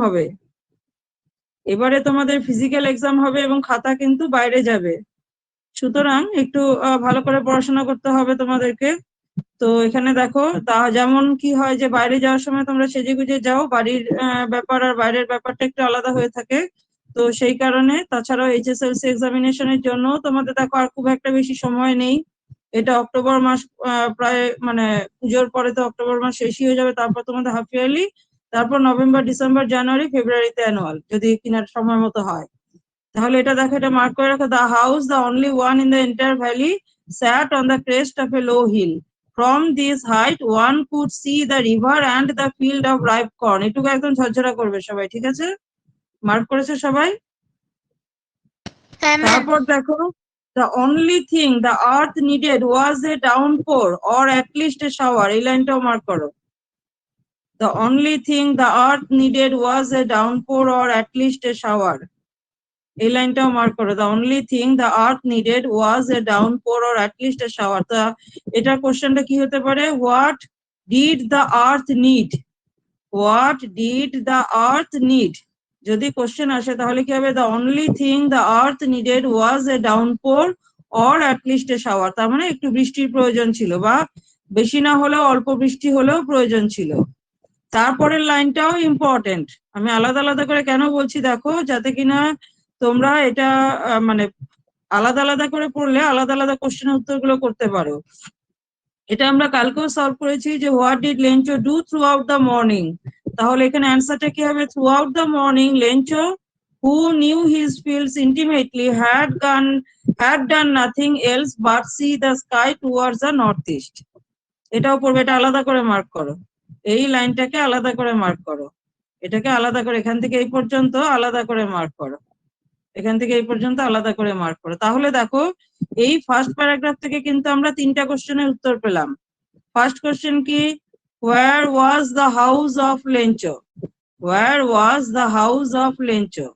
হবে, এবারে তোমাদের ফিজিক্যাল এক্সাম হবে এবং খাতা কিন্তু বাইরে যাবে, সুতরাং একটু ভালো করে পড়াশোনা করতে হবে তোমাদেরকে। তো এখানে দেখো যেমন কি হয় যে বাইরে যাওয়ার সময় তোমরা সেজে গুজে যাও, বাড়ির ব্যাপার আর বাইরের ব্যাপারটা একটু আলাদা হয়ে থাকে। তো সেই কারণে তাছাড়াও এইচএসএলসি এক্সামিনেশনের জন্য তোমাদের দেখো আর খুব একটা বেশি সময় নেই। এটা অক্টোবর মাস, প্রায় মানে পুজোর পরে তো অক্টোবর মাস শেষই হয়ে যাবে, তারপর তোমাদের হাফ ইয়ারলি, তারপর নভেম্বর ডিসেম্বর জানুয়ারি ফেব্রুয়ারিতে অ্যানুয়াল, যদি কিনার সময় মতো হয়। তাহলে এটা দেখো, এটা মার্ক করে রাখো, the house the only one in the entire valley sat on the crest of a low hill. From this height one could see the river and the field of ripe corn. এটুকু একদম ঝরঝরা করবে সবাই, ঠিক আছে? Mark করেছে সবাই? তারপর দেখো, the only thing the earth needed was a downpour or at least a shower. এই লাইনটাও মার্ক করো। The only thing the earth needed was a downpour or at least a shower. এই লাইনটাও মার্ক করো, the only thing the earth needed was a downpour or at least a shower. তা এটার কোশ্চেনটা কি হতে পারে? What did the earth need? What did the earth need? যদি question আসে তাহলে কি হবে? The only thing the earth needed was a downpour or at least a shower. তার মানে একটু বৃষ্টির প্রয়োজন ছিল, বা বেশি না হলেও অল্প বৃষ্টি হলেও প্রয়োজন ছিল। তারপরের লাইনটাও ইম্পর্টেন্ট, আমি আলাদা আলাদা করে কেন বলছি দেখো, যাতে কিনা তোমরা এটা মানে আলাদা আলাদা করে পড়লে আলাদা আলাদা কোশ্চেনের উত্তরগুলো করতে পারো। এটা আমরা কালকেও সলভ করেছি যে what did Lencho do through out the morning. তাহলে এখানে অ্যান্সারটা কি হবে? Through out the morning Lencho, who knew his fields intimately, had done nothing else but see the sky towards the northeast. এটাও পড়বে, এটা আলাদা করে মার্ক করো, এই লাইনটাকে আলাদা করে মার্ক করো, এটাকে আলাদা করে এখান থেকে এই পর্যন্ত আলাদা করে মার্ক করো, এখান থেকে এই পর্যন্ত আলাদা করে মার্ক করো। তাহলে দেখো এই ফার্স্ট প্যারাগ্রাফ থেকে কিন্তু আমরা 3টা কোশ্চেনের উত্তর পেলাম। ফার্স্ট কোশ্চেন কি? Where was the house of Lencho? Where was the house of Lencho?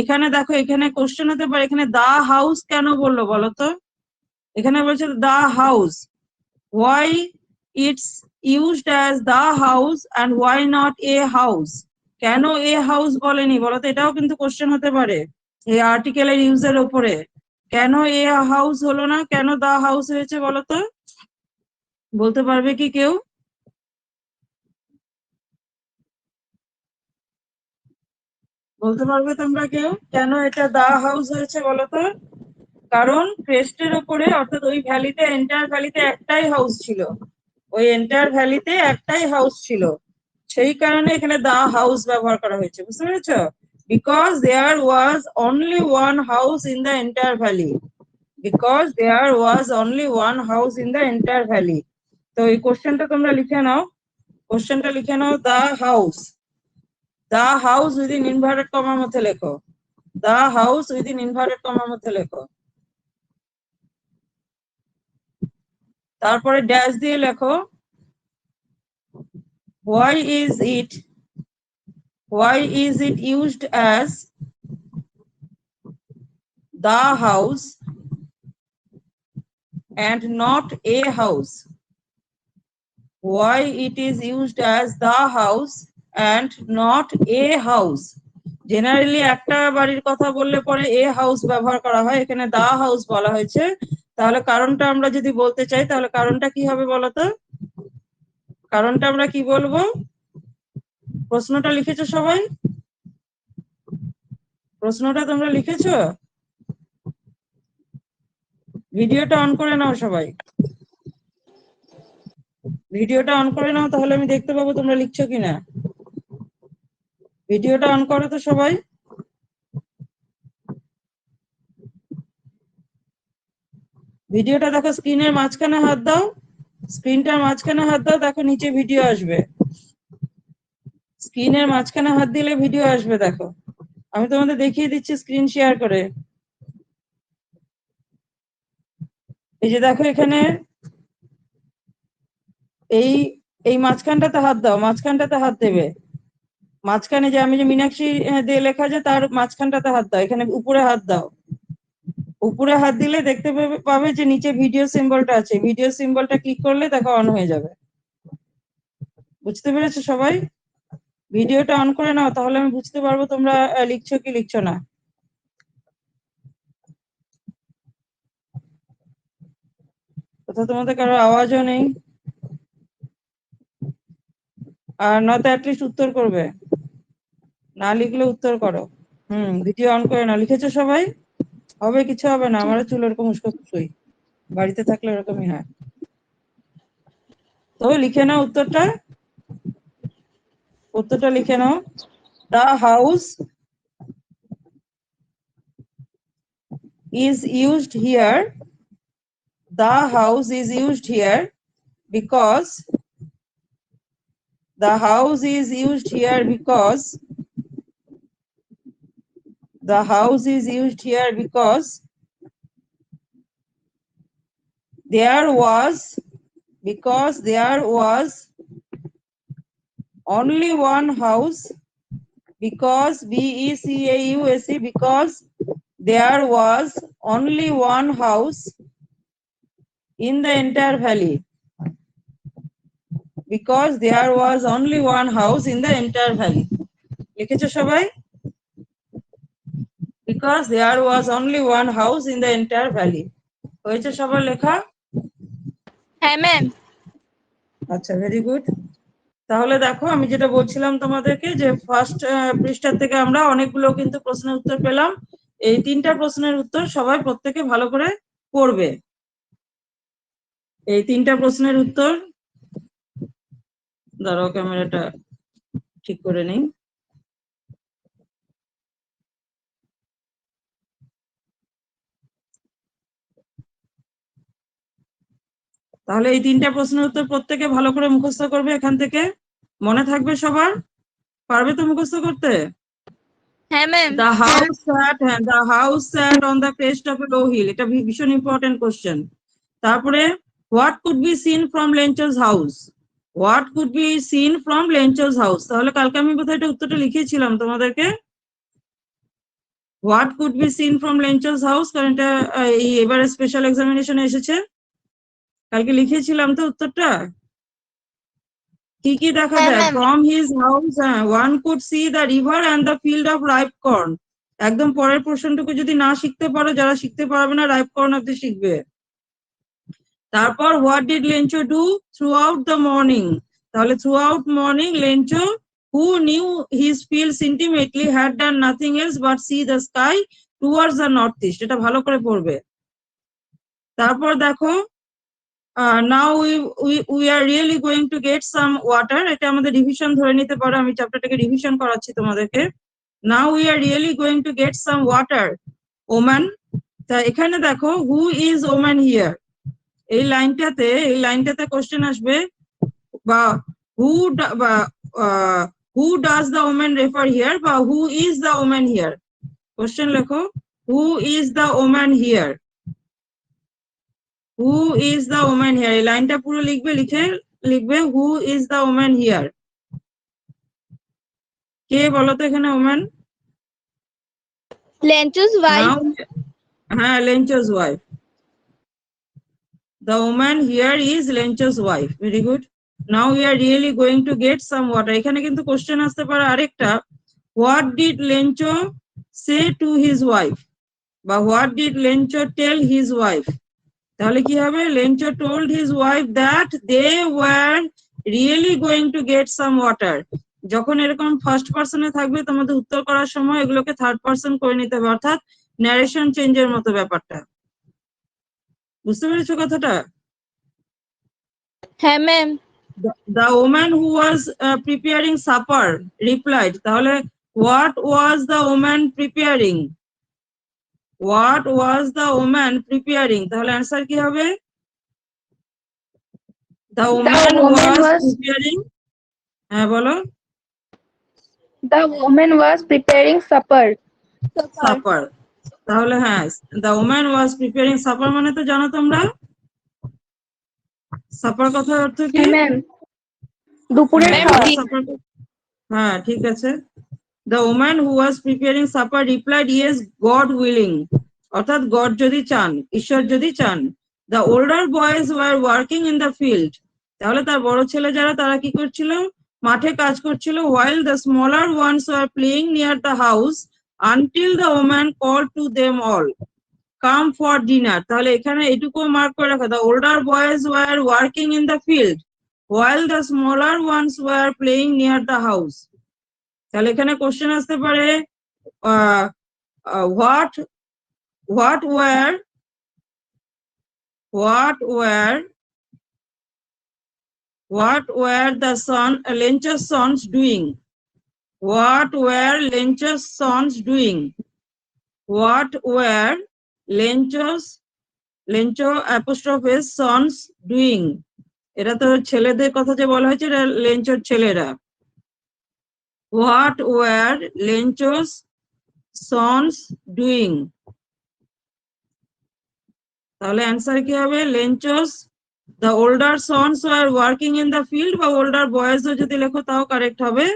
এখানে দেখো, এখানে কোশ্চেন হতে পারে, এখানে দা হাউস কেন বললো বলো তো? এখানে বলছে the house, why it's used as the house and why not a house? কেন এ হাউস বলেনি বলো তো? এটাও কিন্তু কোশ্চেন হতে পারে এই আর্টিকেলের ইউজের উপরে। কেন এ হাউস হলো না, কেন দা হাউস হয়েছে বলো তো? বলতে পারবে কি কেউ? বলতে পারবে তোমরা কেউ কেন এটা দা হাউস হয়েছে বলো তো? কারণ ক্রেস্টের উপরে, অর্থাৎ ওই ভ্যালিতে, এন্টায়ার ভ্যালিতে একটাই হাউস ছিল, ওই এন্টায়ার ভ্যালিতে একটাই হাউস ছিল, সেই কারণে এখানে দা হাউস ব্যবহার করা হয়েছে, বুঝতে পেরেছো? Because there was only one house in the entire valley, because there was only one house in the entire valley. তো এই কোশ্চেনটা তোমরা লিখে নাও, কোশ্চেনটা লিখে নাও, the house within inverted কমার মধ্যে লেখো, the house within inverted কমার মধ্যে লেখো, তারপরে ড্যাশ দিয়ে লেখো why is it used as the house and not a house? Why it is used as the house and not a house? Generally একটা বাড়ির কথা বললে পরে এ হাউস ব্যবহার করা হয়, এখানে দা হাউস বলা হয়েছে। তাহলে কারণটা আমরা যদি বলতে চাই তাহলে কারণটা কি হবে বলতো? কারণটা আমরা কি বলবো? প্রশ্নটা লিখেছো সবাই? প্রশ্নটা তোমরা লিখেছো? ভিডিওটা অন করে নাও সবাই, ভিডিওটা অন করে নাও, তাহলে আমি দেখতে পাবো তোমরা লিখছো কিনা। ভিডিওটা অন করো তো সবাই। ভিডিওটা দেখো, স্ক্রিনের মাঝখানে হাত দাও, স্ক্রিনটার মাঝখানে হাত দাও, দেখো নিচে ভিডিও আসবে, স্ক্রিনের মাঝখানে হাত দিলে ভিডিও আসবে, দেখো আমি তোমাদের দেখিয়ে দিচ্ছি স্ক্রিন শেয়ার করে। এই যে দেখো এখানে এই এই মাঝখানটাতে হাত দাও, মাঝখানটাতে হাত দেবে, মাঝখানে যে আমি যে মীনাক্ষী দিয়ে লেখা আছে তার মাঝখানটাতে হাত দাও, এখানে উপরে হাত দাও, উপরে হাত দিলে দেখতে পাবে যে নিচে ভিডিও সিম্বলটা আছে, ভিডিও সিম্বলটা ক্লিক করলে দেখো অন হয়ে যাবে। বুঝতে পেরেছো সবাই? ভিডিওটা অন করে নাও, তাহলে আমি বুঝতে পারবো তোমরা লিখছো কি লিখছো না। কোথাও তোমাদের কারো আওয়াজও নেই, আর নয়তো অ্যাটলিস্ট উত্তর করবে, না লিখলে উত্তর করো। ভিডিও অন করে না। লিখেছো সবাই? হবে, কিছু হবে না, আমারও চুল এরকম উস্কো খুস্কোই, বাড়িতে থাকলে এরকমই হয়। তো লিখে নাও উত্তরটা, উত্তরটা লিখে নাও। The house is used here, the house is used here because the house is used here because the house is used here because there was only one house, because BECAUSE, because there was only one house in the entire valley, because there was only one house in the entire valley. লিখেছো সবাই? Because there was only one house in the entire valley. হয়েছে সবার লেখা? হ্যাঁ ma'am. আচ্ছা, very good. তাহলে দেখো, আমি যেটা বলছিলাম তোমাদেরকে, যে ফার্স্ট পৃষ্ঠা থেকে আমরা অনেকগুলো কিন্তু প্রশ্নের উত্তর পেলাম। এই 3টা প্রশ্নের উত্তর সবাই প্রত্যেকে ভালো করে পড়বে। এই 3টা প্রশ্নের উত্তর, দাঁড়াও ক্যামেরাটা ঠিক করে নেই। তাহলে এই 3টা প্রশ্নের উত্তর প্রত্যেকে ভালো করে মুখস্থ করবে, এখান থেকে মনে থাকবে সবার? পারবে তো মুখস্থ করতে? হ্যাঁ ma'am. The house sat on the crest of a low hill. এটা ভীষণ ইম্পর্টেন্ট কোশ্চেন। তারপরে, what could be seen from Lencho's house? What could be seen from Lencho's house? তাহলে কালকে আমি বোধহয় এটা উত্তরটা লিখিয়েছিলাম তোমাদেরকে। What could be seen from Lencho's house? কারণ এটা এবারে স্পেশাল এক্সামিনেশনে এসেছে। কালকে লিখিয়েছিলাম তো উত্তরটা। কি কি দেখা যায়? From his house one could see the river and the field of ripe corn. একদম পরের পোর্শনটুকু যদি না শিখতে পারো, যারা শিখতে পারবে না, রাইপ কর্ন অব্দি শিখবে। তারপর, what did Lencho do throughout the morning? তাহলে throughout morning Lencho, who knew his fields intimately, had done nothing else but see the sky towards the northeast. এটা ভালো করে পড়বে। তারপর দেখো, now we are really going to get some water. এটা আমাদের revision ধরে নিতে পারো, আমি চ্যাপ্টারটাকে রিভিশন করাচ্ছি তোমাদেরকে। Now we are really going to get some water, Oman. তা এখানে দেখো, who is Oman here? এই লাইনটাতে কোশ্চেন আসবে, বা who does the woman refer here, বা who is the woman here? Question লেখো, who is the woman here? Who is the woman here? এই লাইনটা পুরো লিখবে who is the woman here. কে বলো তো এখানে woman? লেঞ্চুস ওয়াইফ। হ্যাঁ, Lencho's wife. The woman here is Lencho's wife. Very good. Now we are really going to get some water. এখানে কিন্তু কোশ্চেন আসতে পারে আরেকটা, what did Lencho say to his wife? বা what did Lencho tell his wife? তাহলে কি হবে? Lencho told his wife that they were really going to get some water. যখন এরকম ফার্স্ট পার্সনে থাকবে, তোমাদের উত্তর করার সময় এগুলোকে থার্ড পার্সন করে নিতে হবে, অর্থাৎ ন্যারেশন চেঞ্জের মতো ব্যাপারটা। বুঝতে পেরেছো কথাটা? হ্যাঁ ma'am. The woman who was preparing supper replied. তাহলে what was the woman preparing? What was the woman preparing? তাহলে অ্যানসার কি হবে? The woman was preparing. হ্যাঁ বলো। The woman was preparing supper. Supper. তাহলে হ্যাঁ, the woman was preparing supper মানে তো জানো তোমরা। সাপার কথার অর্থ কি? হ্যাঁ ম্যাম, দুপুরের খাওয়া। হ্যাঁ, ঠিক আছে। The woman who was preparing supper replied, yes, God willing. অর্থাৎ গড যদি চান, ঈশ্বর যদি চান। The older boys were working in the field. তাহলে তার বড় ছেলে যারা, তারা কি করছিল? মাঠে কাজ করছিল while the smaller ones were playing near the house until the woman called to them all come for dinner. তাহলে এখানে এটুকু মার্ক করে রাখো, the older boys were working in the field while the smaller ones were playing near the house. তাহলে এখানে question আসতে পারে what were the Lencho's sons doing? What were Lencho's sons doing? What were Lencho apostrophe sons doing? এটা তো ছেলেদের কথা যে বলা হয়েছে, এটা লেঞ্চোর ছেলেরা। What were Lencho's sons doing? তাহলে অ্যান্সার কি হবে? লেঞ্চোস the older sons were working in the field, বা older boys ও যদি লেখো তাও কারেক্ট হবে।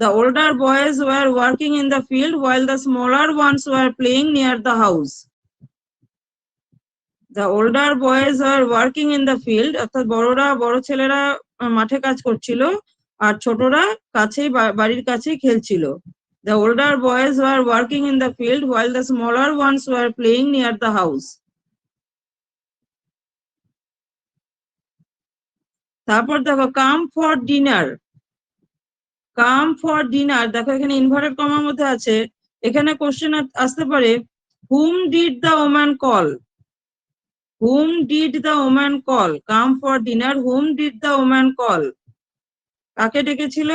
The older boys were working in the field while the smaller ones were playing near the house. The older boys were working in the field, অর্থাৎ বড় ছেলেরা মাঠে কাজ করছিল আর ছোটরা কাছেই বাড়ির কাছেই খেলছিল। The older boys were working in the field while the smaller ones were playing near the house. তারপর দেখো come for dinner. Come for dinner দেখো এখানে ইনভার্টেড কমার মধ্যে আছে। এখানে কোশ্চেন আসতে পারে whom did the woman call? Whom did the woman call? Come for dinner, whom did the woman call? কাকে ডেকেছিল?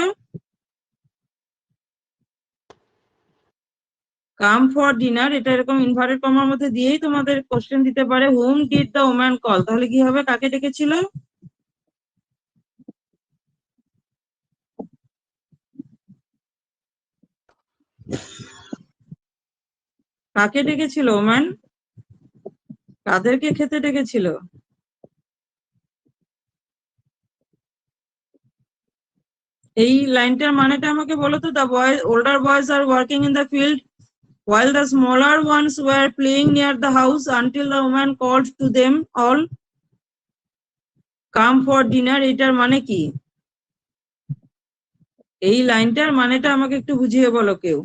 কাম ফর ডিনার এটা এরকম ইনভার্টেড কমার মধ্যে দিয়েই তোমাদের কোশ্চেন দিতে পারে whom did the woman call. তাহলে কি হবে? কাকে ডেকেছিল? কাকে ডেকেছিল ওম্যান? কাদেরকে খেতে ডেকেছিল? এই লাইনটার মানেটা আমাকে বলো তো। the older boys are working in the field while the smaller ones were playing near the house until the woman called to them all come for dinner, এটার মানে কি? এই লাইনটার মানেটা আমাকে একটু বুঝিয়ে বলো কেউ।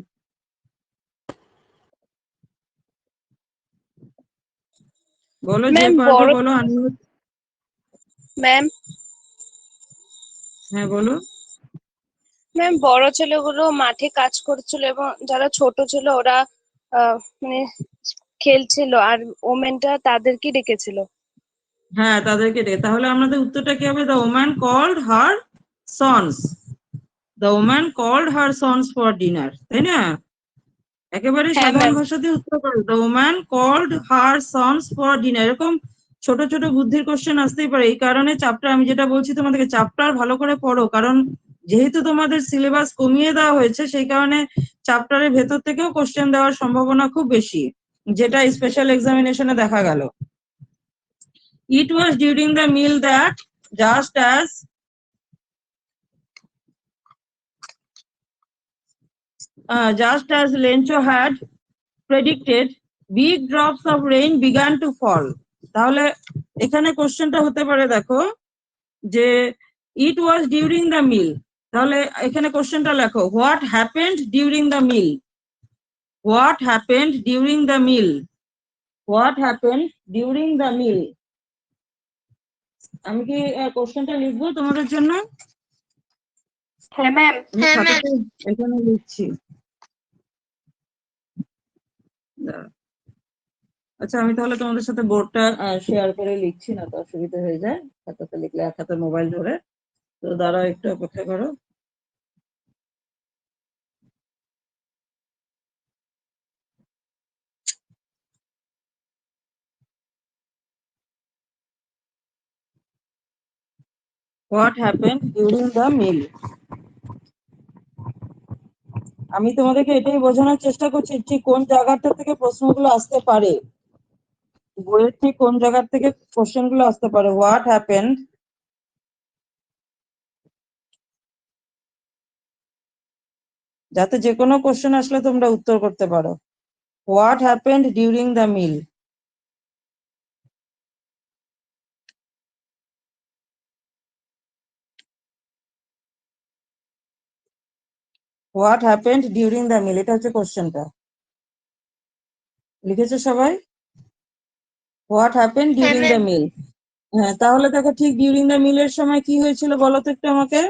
বলো যে পারবে বলো। ম্যাম হ্যাঁ বলো। ম্যাম বড় ছেলেগুলো মাঠে কাজ করছিল এবং যারা ছোট ছিল ওরা মানে খেলছিল, আর ওমেনটা তাদেরকে ডেকেছিল। হ্যাঁ তাদেরকে ডেকে। তাহলে আমাদের উত্তরটা কি হবে? the woman called her sons. the woman called her sons for dinner, তাই না? একেবারে হ্যাঁ সাধারণ ম্যাম। ভাষাতে উত্তর করো the woman called her sons for dinner। এরকম ছোট ছোট বুদ্ধির কোশ্চেন আসতেই পারে। এই কারণে চ্যাপ্টার, আমি যেটা বলছি তোমাদেরকে চ্যাপ্টার ভালো করে পড়ো, কারণ যেহেতু তোমাদের সিলেবাস কমিয়ে দেওয়া হয়েছে সেই কারণে চ্যাপ্টারের ভেতর থেকেও কোশ্চেন দেওয়ার সম্ভাবনা খুব বেশি, যেটা স্পেশাল এক্সামিনেশনে দেখা গেল। It was during the meal that just as Lencho had predicted, big drops of rain began to fall. তাহলে এখানে কোশ্চেনটা হতে পারে দেখো যে it was during the meal, তাহলে এখানে কোশ্চেনটা লেখো what happened during the meal? What happened during the meal? What happened during the meal? আমি কি কোশ্চেনটা লিখবো তোমাদের জন্য? হ্যাঁ ম্যাম। এখানে লিখছি। আচ্ছা আমি তাহলে তোমাদের সাথে বোর্ডটা শেয়ার করে লিখছি, না তো অসুবিধা হয়ে যায় খাতাতে লিখলে, এক হাতে মোবাইল ধরে। তো দাঁড়াও একটু অপেক্ষা করো। What happened during the meal? আমি তোমাদেরকে এটাই বোঝানোর চেষ্টা করছি ঠিক কোন জায়গাটা থেকে প্রশ্নগুলো আসতে পারে, বইয়ের ঠিক কোন জায়গা থেকে কোশ্চেন গুলো আসতে পারে। হোয়াট হ্যাপেন্ড, যাতে যে কোনো কোশ্চেন আসলে তোমরা উত্তর করতে পারো। What happened during the meal. What happened during the meal, এটা হচ্ছে কোশ্চেনটা। লিখেছে সবাই? What happened during the meal. হ্যাঁ, তাহলে দেখো ঠিক ডিউরিং দ্য মিলের সময় কি হয়েছিল বলো তো একটু আমাকে,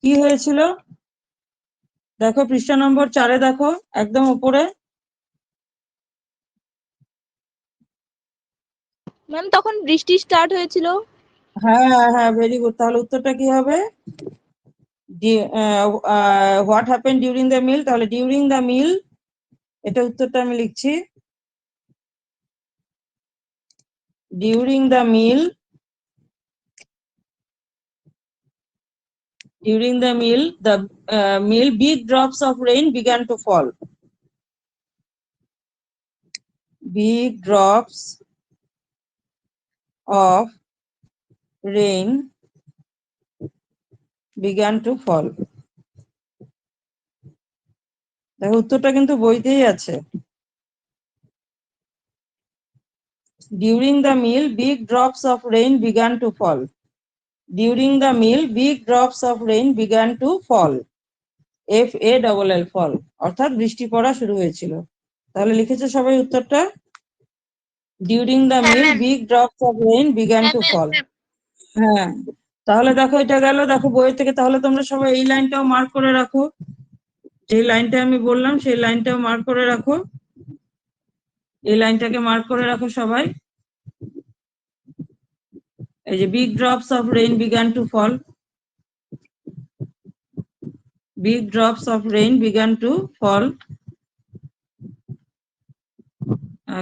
কি হয়েছিল? দেখো পৃষ্ঠা নম্বর 4-এ দেখো একদম উপরে। ম্যাম তখন বৃষ্টি স্টার্ট হয়েছিল। হ্যাঁ হ্যাঁ, ভেরি গুড। তাহলে উত্তরটা কি হবে? What happened during the meal, তাহলে ডিউরিং দ্য মিল, এটা উত্তরটা আমি লিখছি। During the meal, during the meal, the meal, big drops of rain began to fall. Big drops of rain began to fall. দেখো উত্তরটা কিন্তু বইতেই আছে। During the meal, big drops of rain began to fall. During the meal, big drops of rain began to fall. FALL, fall, অর্থাৎ বৃষ্টি পড়া শুরু হয়েছিল। তাহলে লিখেছে সবাই উত্তরটা? During the meal, big drops of rain began to fall. হ্যাঁ, তাহলে দেখো এটা গেল দেখো বই থেকে। তাহলে তোমরা সবাই এই লাইনটাও মার্ক করে রাখো, যে লাইনটা আমি বললাম সেই লাইনটাও মার্ক করে রাখো, এই লাইনটাকে মার্ক করে রাখো সবাই। এই যে big drops of rain began to fall, big drops of rain began to fall.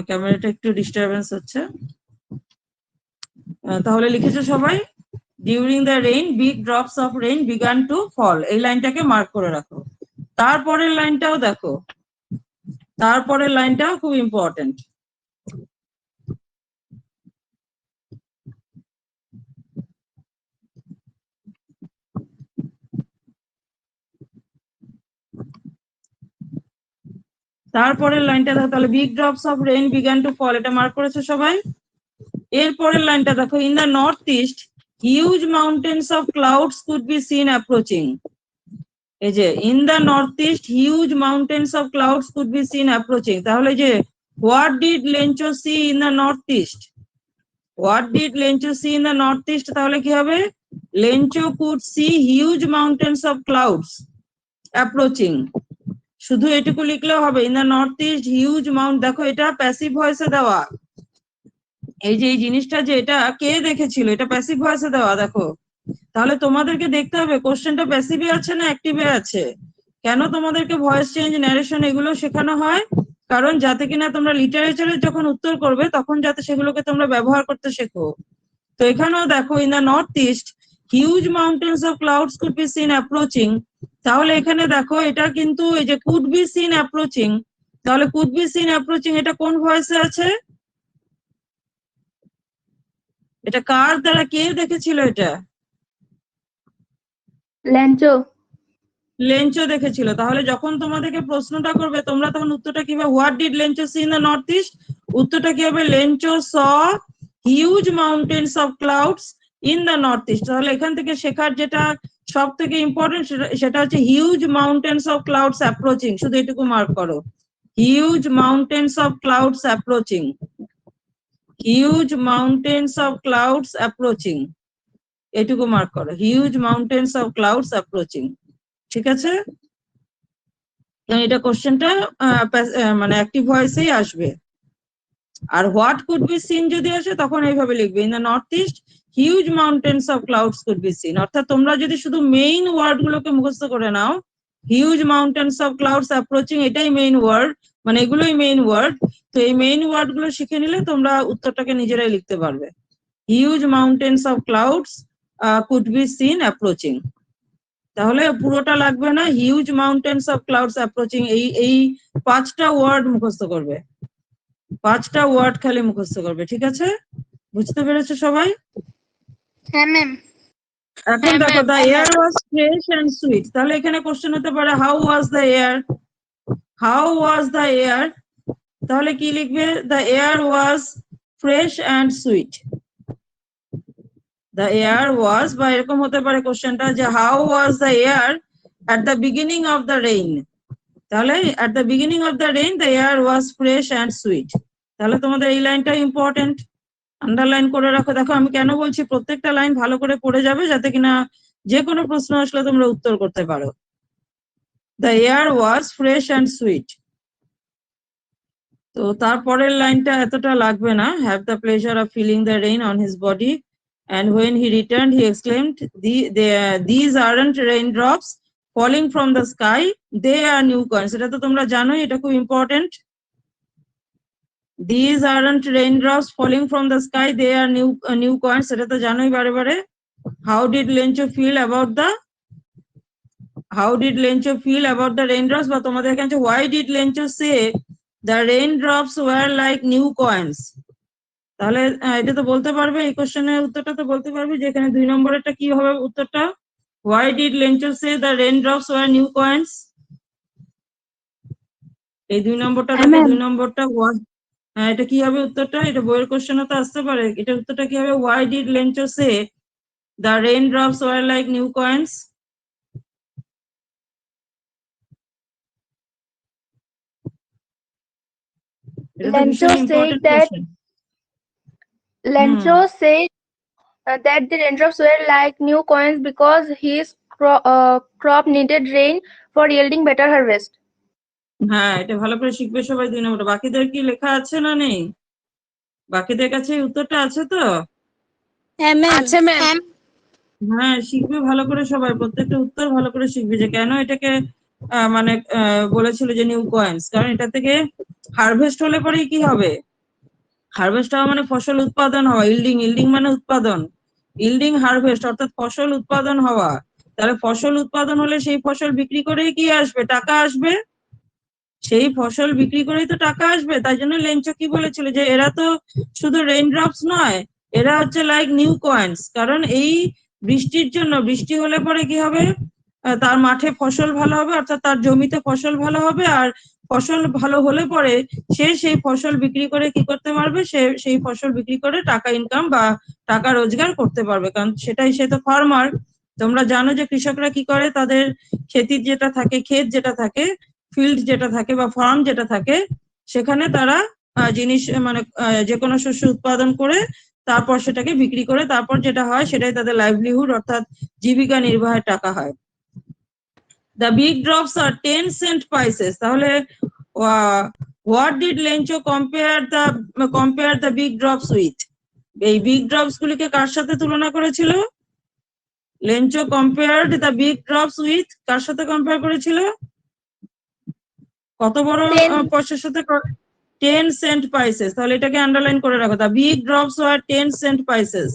ক্যামেরাটা একটু ডিস্টারবেন্স হচ্ছে। তাহলে লিখেছো সবাই during the rain big drops of rain began to fall, এই লাইনটাকে মার্ক করে রাখো। তারপরের লাইনটাও দেখো, তারপরের লাইনটাও খুব ইম্পর্টেন্ট। তারপরের লাইনটা দেখো, তাহলে big drops of rain began to fall, এটা মার্ক করেছো সবাই? এরপরের লাইনটা দেখো, in the north east huge mountains of clouds could be seen approaching. এই যে in the north east huge mountains of clouds could be seen approaching, তাহলে যে what did Lencho see in the north east, what did Lencho see in the north east, তাহলে কি হবে? Lencho could see huge mountains of clouds approaching. শুধু এটুকু লিখলেও হবে, in the north east huge Mount. দেখো এটা প্যাসিভ ভয়েসে দেওয়া, এই যে এই জিনিসটা যে এটা কে দেখেছিল, এটা প্যাসিভ ভয়েসে দেওয়া। দেখো তাহলে তোমাদেরকে দেখতে হবে কোশ্চেনটা প্যাসিভে আছে না অ্যাক্টিভে আছে। কেন তোমাদেরকে ভয়েস চেঞ্জ, ন্যারেশন এগুলো শেখানো হয়? কারণ যাতে কিনা তোমরা লিটারেচারে যখন উত্তর করবে তখন যাতে সেগুলোকে তোমরা ব্যবহার করতে শেখো। তো এখানেও দেখো, in the north east huge mountains of clouds could be seen approaching, তাহলে এখানে দেখো এটা কিন্তু এই যে কুড বি সিন অ্যাপ্রোচিং, তাহলে কুড বি সিন অ্যাপ্রোচিং এটা কোন ভয়েসে আছে? এটা কার দ্বারা, কে দেখেছিল এটা? ল্যাঞ্চো। লেঞ্চো দেখেছিল। তাহলে যখন তোমাদেরকে প্রশ্নটা করবে তোমরা তখন উত্তরটা কি হবে? What did Lencho see in the north east, উত্তরটা কি হবে? Lencho saw huge mountains of clouds in the north east. তাহলে এখান থেকে শেখার যেটা সব থেকে ইম্পর্টেন্ট সেটা হচ্ছে huge mountains of clouds approaching, শুধু এটুকু মার্ক করো, huge mountains of clouds approaching, huge mountains of clouds approaching, এটুকু মার্ক করো, huge mountains of clouds approaching. ঠিক আছে? এটা কোশ্চেনটা মানে অ্যাক্টিভ ভয়েসেই আসবে। আর হোয়াট কুড বি সিন যদি আসে তখন এইভাবে লিখবে, in the north east huge mountains of clouds could be scene. অর্থাৎ তোমরা যদি শুধু মেইন ওয়ার্ড গুলোকে মুখস্থ করে নাও, huge mountains of clouds approaching এটাই মেইন ওয়ার্ড, মানে এগুলোই মেইন ওয়ার্ড। তো এই মেইন ওয়ার্ড গুলো শিখে নিলে তোমরা উত্তরটাকে নিজেরাই লিখতে পারবে। Huge mountains of clouds could be seen approaching, তাহলে পুরোটা লাগবে না, huge mountains of clouds approaching এই 5টা ওয়ার্ড মুখস্থ করবে, 5টা ওয়ার্ড খালি মুখস্থ করবে। ঠিক আছে? বুঝতে পেরেছো সবাই? হ্যাঁ ম্যাম। এখন দেখো, the air was fresh and sweet, তাহলে এখানে কোশ্চেন হতে পারে how was the air, how was the air, তাহলে কি লিখবে? The air was fresh and sweet, the air was, বা এরকম হতে পারে কোশ্চেনটা যে how was the air at the beginning of the rain, তাহলে at the beginning of the rain the air was fresh and sweet, তাহলে তোমাদের এই লাইনটা ইম্পর্টেন্ট, আন্ডারলাইন করে রাখো। দেখো আমি কেন বলছি, প্রত্যেকটা লাইন ভালো করে পড়ে যাবে যাতে কিনা যে কোনো প্রশ্ন আসলে তোমরা উত্তর করতে পারো। the air was fresh and sweet, তো তারপরের লাইনটা এতটা লাগবে না, have the pleasure of feeling the rain on his body and when he returned he exclaimed these aren't raindrops falling from the sky, they are new coins, এটা তো তোমরা জানোই, এটা খুব important. these aren't raindrops falling from the sky, they are new coins, এটা তো জানোই বারে বারে। how did Lencho feel about the raindrops, বা তোমাদের কাছে why did Lencho say the raindrops were like new coins, তাহলে এটা তো বলতে পারবে, এই কোশ্চেনের উত্তরটা তো বলতে পারবে যে এখানে 2 নম্বরেরটা কি হবে উত্তরটা, why did Lencho say the raindrops were new coins, এই 2 নম্বরটা দেখো, 2 নম্বরটা এটা কি হবে উত্তরটা, এটা বইয়ের কোশ্চেনে তো আসতে পারে, এটা উত্তরটা কি হবে, why did Lencho say the raindrops were like new coins, Lencho said that the raindrops were like new coins because his crop needed rain for yielding better harvest. হ্যাঁ, এটা ভালো করে শিখবে সবাই 2 নম্বরটা। বাকিদের কি লেখা আছে না নেই? বাকিদের কাছে এই উত্তরটা আছে তো? হ্যাঁ ম্যাম। আছে ম্যাম। হ্যাঁ, শিখবে ভালো করে সবাই, প্রত্যেকটা উত্তর ভালো করে শিখবে যে কেন এটাকে মানে বলেছিল যে নিউ কয়েন্স, কারণ এটা থেকে হারভেস্ট হলে পরেই কি হবে, হারভেস্ট হওয়া মানে ফসল উৎপাদন হওয়া, ইল্ডিং মানে উৎপাদন, ইল্ডিং হারভেস্ট অর্থাৎ ফসল উৎপাদন হওয়া, তাহলে ফসল উৎপাদন হলে সেই ফসল বিক্রি করেই কি আসবে, টাকা আসবে, সেই ফসল বিক্রি করেই তো টাকা আসবে। তাই জন্য লেঞ্চো কি বলেছিল যে এরা তো শুধু রেইনড্রপস নয়, এরা হচ্ছে লাইক নিউ কয়েন্স, কারণ এই বৃষ্টির জন্য, বৃষ্টি হলে পরে কি হবে, তার মাঠে ফসল ভালো হবে, অর্থাৎ তার জমিতে ফসল ভালো হবে, আর ফসল ভালো হলে পরে সে সেই ফসল বিক্রি করে কি করতে পারবে, সে সেই ফসল বিক্রি করে টাকা ইনকাম বা টাকা রোজগার করতে পারবে, কারণ সেটাই, সে তো ফার্মার। তোমরা জানো যে কৃষকরা কি করে, তাদের ক্ষেত যেটা থাকে, ফিল্ড যেটা থাকে বা ফার্ম যেটা থাকে, সেখানে তারা জিনিস মানে যে কোনো শস্য উৎপাদন করে তারপর সেটাকে বিক্রি করে, তারপর যেটা হয় সেটাই তাদের লাইভলিহুড অর্থাৎ জীবিকা নির্বাহের টাকা হয়। The big drops are 10 cent pieces, তাহলে what did Lencho compare the big drops with, এই বিগ ড্রপস গুলিকে কার সাথে তুলনা করেছিল, Lencho compared the big drops with, কার সাথে কম্পেয়ার করেছিল, কত বড় পয়সার সাথে, 10 cent pieces, তাহলে এটাকে আন্ডারলাইন করে রাখো, the big drops were 10 cent pieces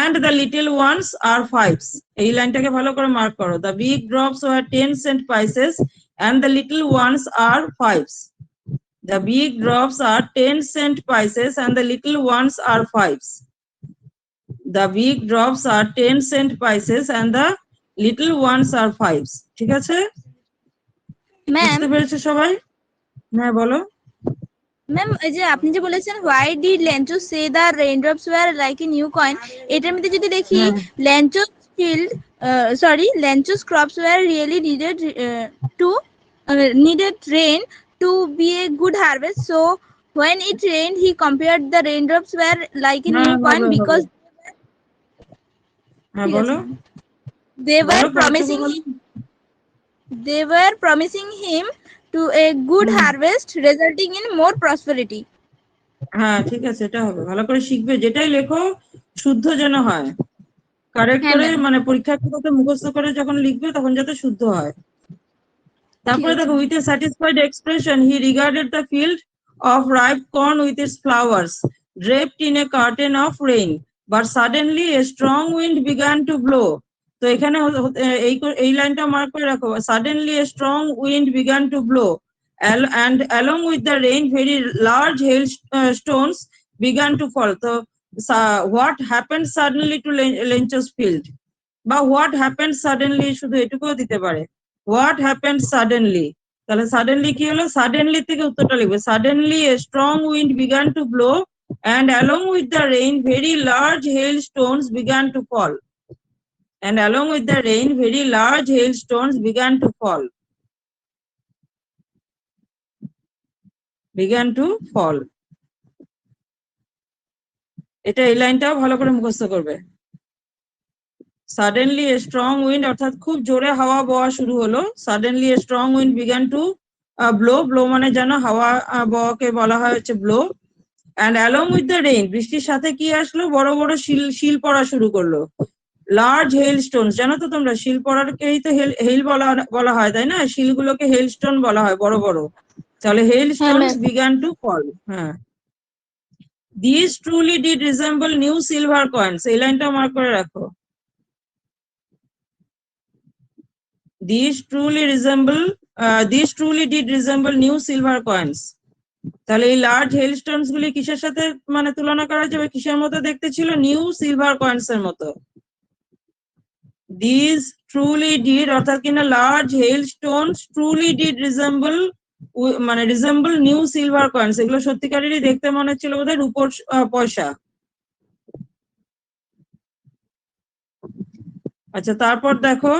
and the little ones are fives, এই লাইনটাকে ভালো করে মার্ক করো, the big drops were 10 cent pieces and the little ones are fives, the big drops are 10 cent pieces and the little ones are fives, the big drops are 10 cent pieces and the little ones are fives, ঠিক আছে ma'am, বুঝতে পেরেছো সবাই? হ্যাঁ বলো। Ma'am এই যে আপনি যে বলেছেন why did Lencho say the raindrops were like a new coin, এটার মধ্যে যদি দেখি Lencho's crops were really needed rain to be a good harvest, so when it rained he compared the raindrops were like a new coin because হ্যাঁ বলো, they were promising him to a good harvest resulting in more prosperity. হ্যাঁ ঠিক আছে, এটা হবে, ভালো করে শিখবে, যেটাই লেখো শুদ্ধ যেন হয়, কারেক্ট করে মানে পরীক্ষার খাতাতে মুখস্থ করে যখন লিখবে তখন যাতে শুদ্ধ হয়। তারপরে দেখো with a satisfied expression he regarded the field of ripe corn with its flowers draped in a curtain of rain, but suddenly a strong wind began to blow, তো এখানে এই লাইনটা মার্ক করে রাখো, suddenly a strong wind began to blow and along with the rain very large hailstones began to fall, so what happened suddenly to Lencho's field, বা what happened suddenly শুধু এটুকুও দিতে পারে, what happened suddenly, তাহলে suddenly কি হলো, suddenly থেকে উত্তরটা লিখবে, suddenly a strong wind began to blow And along with the rain, very large hailstones began to fall. And along with the rain, very large hailstones began to fall. Began to fall. এটা এই লাইনটাও ভালো করে মুখস্থ করবে। Suddenly a strong wind, অর্থাৎ খুব জোরে হাওয়া বওয়া শুরু হলো। Suddenly a strong wind began to blow. Blow মানে জানো হাওয়া বওয়াকে বলা হয় হচ্ছে blow. And along with the rain, বৃষ্টির সাথে কি আসলো? বড় বড় শিল পড়া শুরু করলো। লার্জ হেলস্টোনস, জানো তো তোমরা শিল পড়ারকেই তো হেল বলা হয়, তাই না? শিলগুলোকে হেলস্টোন বলা হয়, বড় বড়। তাহলে হেলস্টোনস বিগান টু ফল। হ্যাঁ, this truly did resemble new silver coins, এই লাইনটা মার্ক করে রাখো। This truly did resemble new silver coins. তাহলে এই লার্জ হেলস্টোনস গুলি কিসের সাথে মানে তুলনা করা যাবে? কিসের মতো দেখতে ছিল? নিউ সিলভার কয়েন্স এর মতো। These truly did, অর্থাৎ কিনা large hailstones truly did resemble মানে resemble new silver coins, এগুলো সত্যিকারেরই দেখতে মনে হচ্ছিল বোধহয় রূপোর পয়সা। আচ্ছা, তারপর দেখো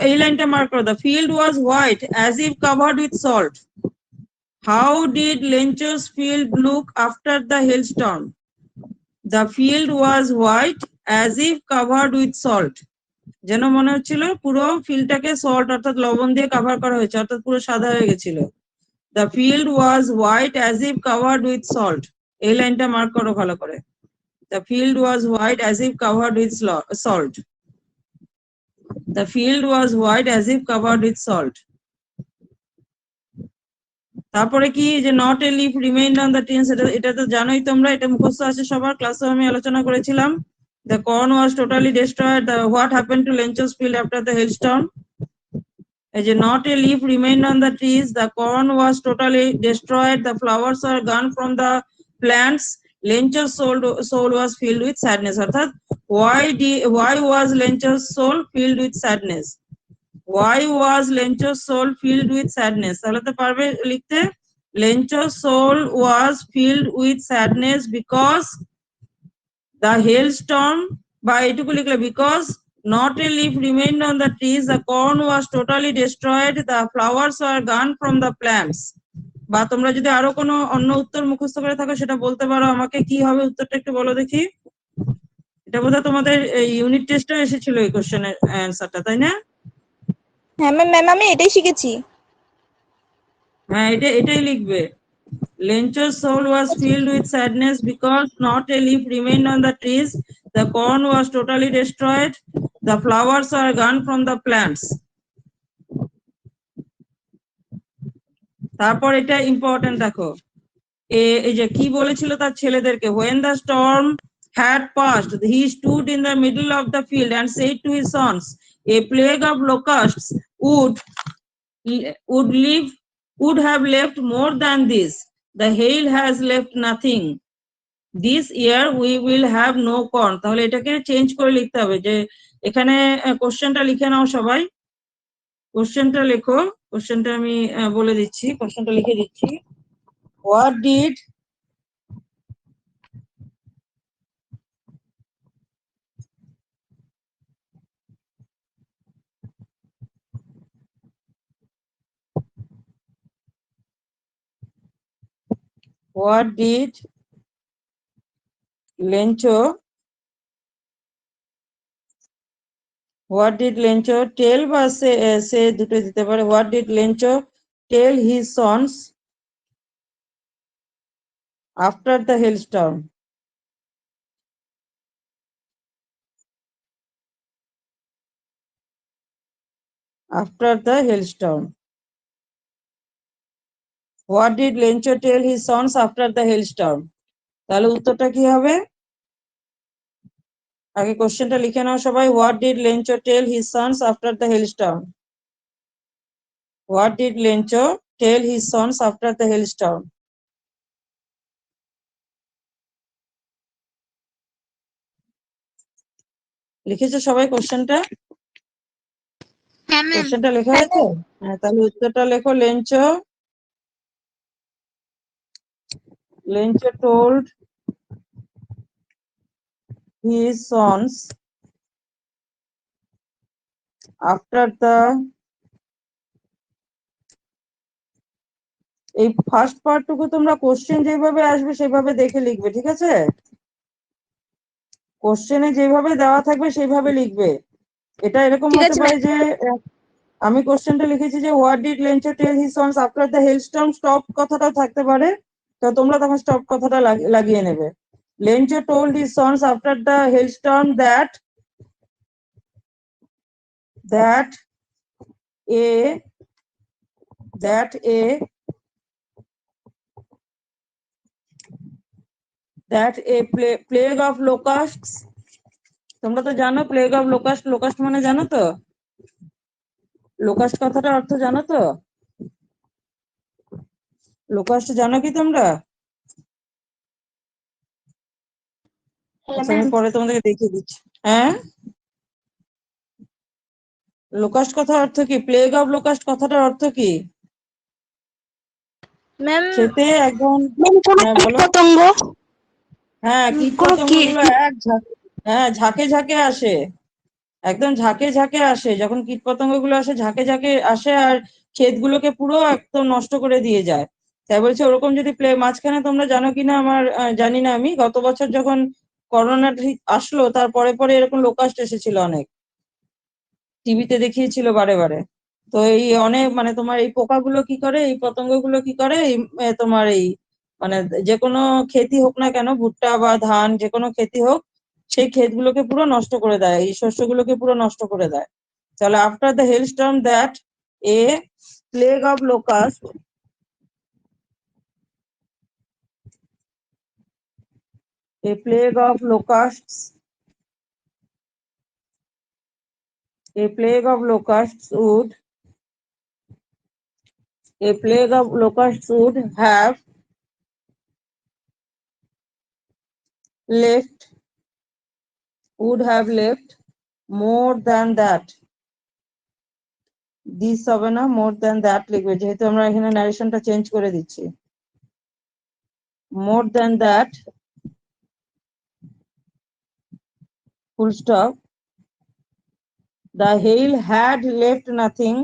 এই লাইনটা মার্ক করো। The field was white as if covered with salt. How did Lencho's field look after the hailstorm? The field was white as if covered with salt. যেন মনে হচ্ছিল পুরো ফিল্ডটাকে সল্ট অর্থাৎ লবণ দিয়ে কভার করা হয়েছে, অর্থাৎ পুরো সাদা হয়ে গেছিল। The field was white as if covered with salt. এই লাইনটা মার্ক করো ভালো করে। The field was white as if covered with salt. The field was white as if covered with salt. তারপরে কি যে not a leaf remained on the trees, এটা তো জানোই তোমরা, এটা মুখস্থ আছে সবার, ক্লাসে আমি আলোচনা করেছিলাম। The corn was totally destroyed. What happened to Lencho's field after the hailstorm? Not a leaf remained on the trees. The corn was totally destroyed. The flowers were gone from the plants. Lencho's soul was filled with sadness. অর্থাৎ why was Lencho's soul filled with sadness? Why was Lencho's soul filled with sadness? তাহলে তো পারবে লিখতে, Lencho's soul was filled with sadness because the hailstorm, বা এটুকু লিখলে because not a leaf remained on the trees, the corn was totally destroyed, the flowers were gone from the plants. বা তোমরা যদি আরো কোনো অন্য উত্তর মুখস্থ করে থাকো সেটা বলতে পারো আমাকে। কি হবে উত্তরটা একটু বলো দেখি। এটা বোধহয় তোমাদের ইউনিট টেস্টে এসেছিল এই কোশ্চেনের অ্যানসারটা, তাই না? হ্যাঁ ম্যাম, আমি এটাই শিখেছি। হ্যাঁ, এটাই লিখবে। Lencho's soul was filled with sadness because not a leaf remained on the trees. The corn was totally destroyed. The flowers are gone from the plants. তারপর এটা ইম্পর্টেন্ট দেখো, এই যে কি বলেছিল তার ছেলেদেরকে, when the storm had passed, he stood in the middle of the field and said to his sons, a plague of locusts would have left more than this. The hail has left nothing. This year we will have no corn. তাহলে এটাকে change করে লিখতে হবে, যে এখানে কোশ্চেনটা লিখে নাও সবাই। কোশ্চেনটা লেখো, কোশ্চেনটা আমি বলে দিচ্ছি, কোশ্চেনটা লিখে দিচ্ছি। What did Lencho tell বা say দুটো দিতে পারে। What did Lencho tell his sons after the hailstorm? After the hailstorm. What did Lencho tell his sons after the hailstorm? তাহলে উত্তরটা কি হবে? আগে কোশ্চেনটা লিখে নাও সবাই। What did Lencho tell his sons after the hailstorm? What did Lencho tell his sons after the hailstorm? লিখেছো সবাই কোশ্চেনটা? হ্যাঁ ম্যাম। কোশ্চেনটা লেখা হয়েছে? হ্যাঁ, তাহলে উত্তরটা লেখো। Lencho told his sons after the, এই ফার্স্ট পার্টটুকু তোমরা কোশ্চেন যেভাবে আসবে সেভাবে দেখে লিখবে, ঠিক আছে? কোশ্চেনে যেভাবে দেওয়া থাকবে সেইভাবে লিখবে। এটা এরকম ঠিক হতে আছে পারে ম্যাম। যে আমি কোশ্চেনটা লিখেছি যে what did Lencho tell his sons after the hailstorm, stop কথাটা থাকতে পারে, তো তোমরা তখন স্টপ কথাটা লাগিয়ে নেবে। Lencho told his sons after the hailstorm that a that a plague of locusts, তোমরা তো জানো প্লেগ অফ লোকাস্ট, লোকাস্ট মানে জানো তো? লোকাস্ট কথাটার অর্থ জানো তো? লোকাস্ট জানো কি তোমরা? আচ্ছা, আমি পরে তোমাদেরকে দেখিয়ে দিচ্ছি। হ্যাঁ, লোকাস্ট কথার অর্থ কি? প্লেগ অফ লোকাস্ট কথাটার অর্থ কি? ম্যাম সেতে একদম, হ্যাঁ বলো। পতঙ্গ। হ্যাঁ, কীট পতঙ্গগুলো হ্যাঁ ঝাঁকে ঝাঁকে আসে, একদম ঝাঁকে ঝাঁকে আসে। যখন কীট পতঙ্গগুলো আসে ঝাঁকে ঝাঁকে আসে আর ক্ষেতগুলোকে পুরো একদম নষ্ট করে দিয়ে যায়। তাই বলছে ওরকম যদি মাঝখানে তোমরা জানো কিনা আমার জানি না, আমি গত বছর যখন করোনা আসলো তারপরে পরে এরকম লোকাস্ট এসেছিল অনেক, টিভিতে দেখিয়েছিল বারে বারে। তো এই অনেক মানে তোমার এই পোকাগুলো কি করে, এই পতঙ্গগুলো কি করে, এই তোমার এই মানে যে কোনো ক্ষেতি হোক না কেন, ভুট্টা বা ধান যে কোনো ক্ষেতি হোক, সেই ক্ষেতগুলোকে পুরো নষ্ট করে দেয়, এই শস্যগুলোকে পুরো নষ্ট করে দেয়। তাহলে after the hailstorm that a plague of locust, a plague of locusts, a plague of locusts would, a plague of locusts would have left more than that. This হবে না, মোর দ্যান দ্যাট লিখবে, যেহেতু আমরা এখানে ন্যারেশনটা change করে দিচ্ছি। More than that, full stop, the hail had left nothing,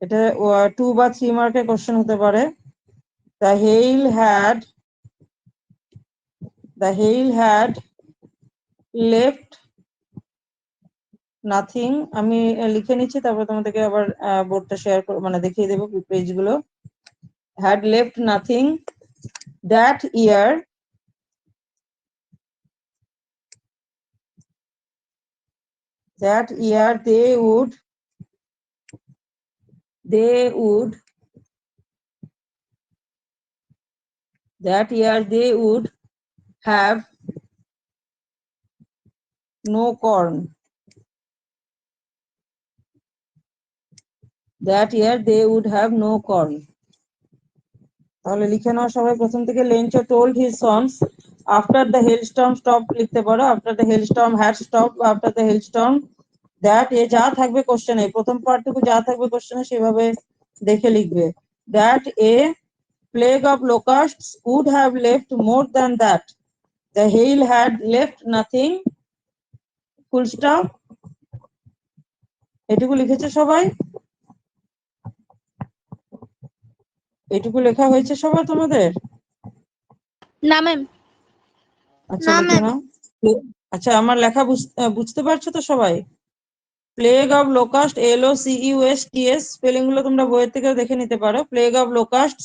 এটা 2 বা 3 মার্কের কোশ্চেন হতে পারে। the hail had left nothing, আমি লিখে নিচ্ছি, তারপর তোমাদেরকে আবার বোর্ডটা শেয়ার মানে দেখিয়ে দেবো পেজগুলো। had left nothing that year, they would have no corn, that year they would have no corn। তাহলে লিখে নাও সবাই প্রথম থেকে। Lencho told his sons after the hailstorm, stop লিখতে পারো, after the hailstorm had stopped, after the hailstorm that, এ যা থাকবে কোশ্চেনে, প্রথম পার্টটুকু যা থাকবে কোশ্চেনে সেভাবে দেখে লিখবে। that a plague of locusts would have left more than that, the hail had left nothing, full stop। এটুকু লিখেছে সবাই? এটুকু লেখা হয়েছে সবার তোমাদের? না ম্যাম। আচ্ছা লিখে নাও। আচ্ছা, আমার লেখা বুঝতে পারছো তো সবাই? Plague of locust, LOCUSTS, spelling গুলো তোমরা বইয়ের থেকেও দেখে নিতে পারো। Plague of locust